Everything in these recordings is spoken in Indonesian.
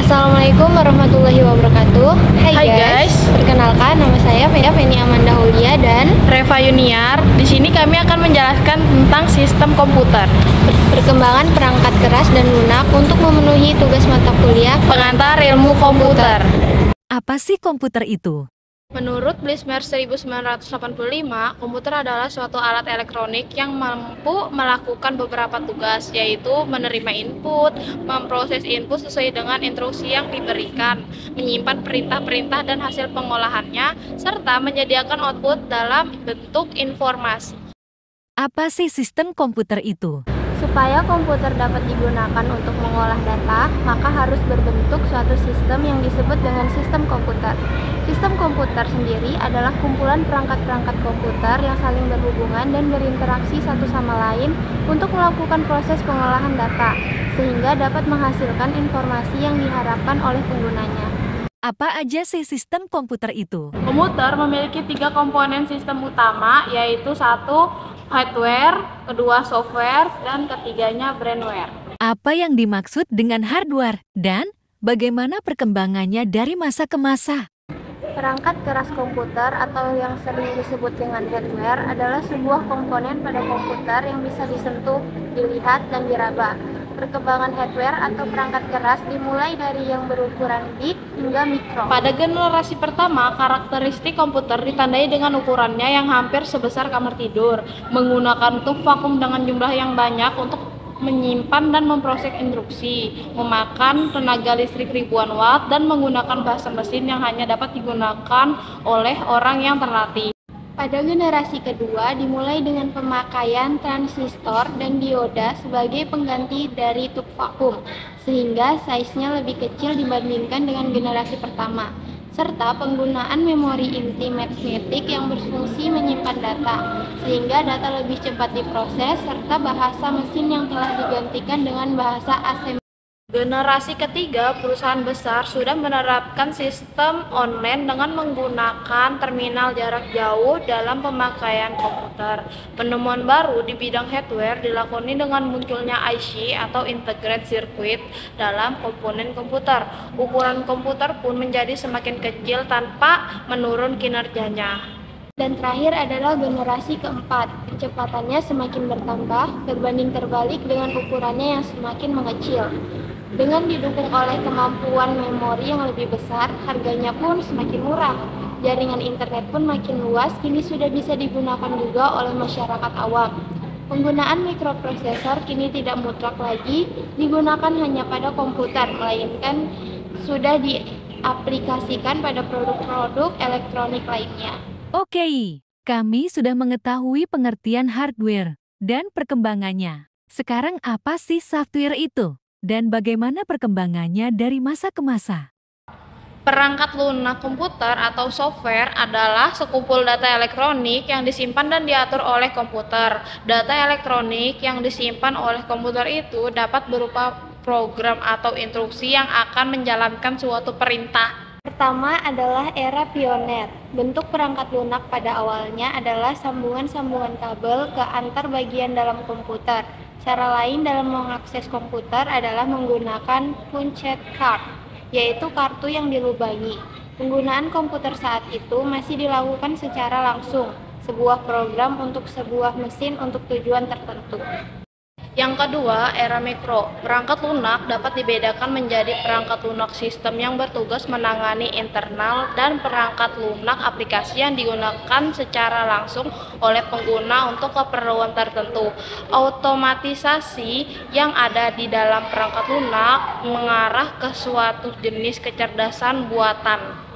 Assalamualaikum warahmatullahi wabarakatuh. Hai guys. Perkenalkan, nama saya Feni Amanda Hulia dan Reva Yuniar. Di sini kami akan menjelaskan tentang sistem komputer, perkembangan perangkat keras dan lunak untuk memenuhi tugas mata kuliah pengantar ilmu komputer. Apa sih komputer itu? Menurut Blismer 1985, komputer adalah suatu alat elektronik yang mampu melakukan beberapa tugas, yaitu menerima input, memproses input sesuai dengan instruksi yang diberikan, menyimpan perintah-perintah dan hasil pengolahannya, serta menyediakan output dalam bentuk informasi. Apa sih sistem komputer itu? Supaya komputer dapat digunakan untuk mengolah data, maka harus berbentuk suatu sistem yang disebut dengan sistem komputer. Sistem komputer sendiri adalah kumpulan perangkat-perangkat komputer yang saling berhubungan dan berinteraksi satu sama lain untuk melakukan proses pengolahan data, sehingga dapat menghasilkan informasi yang diharapkan oleh penggunanya. Apa aja sih sistem komputer itu? Komputer memiliki 3 komponen sistem utama, yaitu 1. Hardware, kedua software, dan ketiganya brainware. Apa yang dimaksud dengan hardware dan bagaimana perkembangannya dari masa ke masa? Perangkat keras komputer atau yang sering disebut dengan hardware adalah sebuah komponen pada komputer yang bisa disentuh, dilihat, dan diraba. Perkembangan hardware atau perangkat keras dimulai dari yang berukuran bit hingga mikro. Pada generasi pertama, karakteristik komputer ditandai dengan ukurannya yang hampir sebesar kamar tidur, menggunakan tub vakum dengan jumlah yang banyak untuk menyimpan dan memproses instruksi, memakan tenaga listrik ribuan watt, dan menggunakan bahasa mesin yang hanya dapat digunakan oleh orang yang terlatih. Pada generasi kedua dimulai dengan pemakaian transistor dan dioda sebagai pengganti dari tub vakum, sehingga size-nya lebih kecil dibandingkan dengan generasi pertama, serta penggunaan memori inti magnetik yang berfungsi menyimpan data, sehingga data lebih cepat diproses, serta bahasa mesin yang telah digantikan dengan bahasa assembly. Generasi ketiga, perusahaan besar sudah menerapkan sistem online dengan menggunakan terminal jarak jauh dalam pemakaian komputer. Penemuan baru di bidang hardware dilakoni dengan munculnya IC atau Integrated Circuit dalam komponen komputer. Ukuran komputer pun menjadi semakin kecil tanpa menurun kinerjanya. Dan terakhir adalah generasi keempat. Kecepatannya semakin bertambah, berbanding terbalik dengan ukurannya yang semakin mengecil. Dengan didukung oleh kemampuan memori yang lebih besar, harganya pun semakin murah. Jaringan internet pun makin luas, kini sudah bisa digunakan juga oleh masyarakat awam. Penggunaan mikroprosesor kini tidak mutlak lagi digunakan hanya pada komputer, melainkan sudah diaplikasikan pada produk-produk elektronik lainnya. Oke, kami sudah mengetahui pengertian hardware dan perkembangannya. Sekarang apa sih software itu? Dan bagaimana perkembangannya dari masa ke masa? Perangkat lunak komputer atau software adalah sekumpul data elektronik yang disimpan dan diatur oleh komputer. Data elektronik yang disimpan oleh komputer itu dapat berupa program atau instruksi yang akan menjalankan suatu perintah. Pertama adalah era pioner. Bentuk perangkat lunak pada awalnya adalah sambungan-sambungan kabel ke antar bagian dalam komputer. Cara lain dalam mengakses komputer adalah menggunakan punched card, yaitu kartu yang dilubangi. Penggunaan komputer saat itu masih dilakukan secara langsung, sebuah program untuk sebuah mesin untuk tujuan tertentu. Yang kedua, era mikro. Perangkat lunak dapat dibedakan menjadi perangkat lunak sistem yang bertugas menangani internal dan perangkat lunak aplikasi yang digunakan secara langsung oleh pengguna untuk keperluan tertentu. Otomatisasi yang ada di dalam perangkat lunak mengarah ke suatu jenis kecerdasan buatan.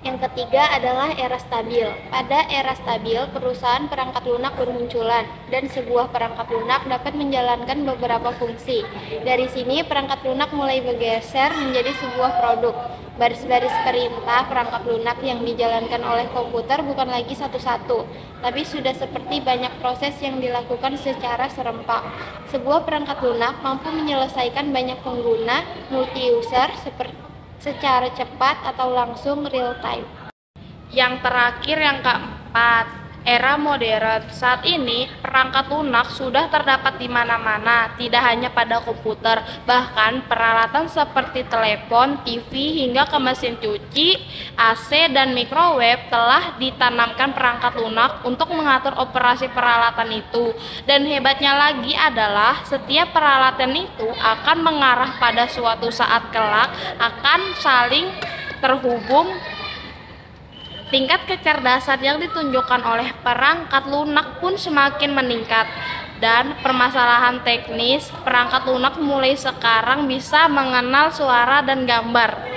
Yang ketiga adalah era stabil. Pada era stabil, perusahaan perangkat lunak bermunculan, dan sebuah perangkat lunak dapat menjalankan beberapa fungsi. Dari sini, perangkat lunak mulai bergeser menjadi sebuah produk. Baris-baris perintah perangkat lunak yang dijalankan oleh komputer bukan lagi satu-satu, tapi sudah seperti banyak proses yang dilakukan secara serempak. Sebuah perangkat lunak mampu menyelesaikan banyak pengguna multi-user secara cepat atau langsung real time. Yang terakhir, yang keempat, era modern. Saat ini, perangkat lunak sudah terdapat di mana-mana, tidak hanya pada komputer, bahkan peralatan seperti telepon, TV, hingga ke mesin cuci, AC, dan microwave telah ditanamkan perangkat lunak untuk mengatur operasi peralatan itu. Dan hebatnya lagi adalah setiap peralatan itu akan mengarah pada suatu saat kelak akan saling terhubung. Tingkat kecerdasan yang ditunjukkan oleh perangkat lunak pun semakin meningkat, dan permasalahan teknis perangkat lunak mulai sekarang bisa mengenal suara dan gambar.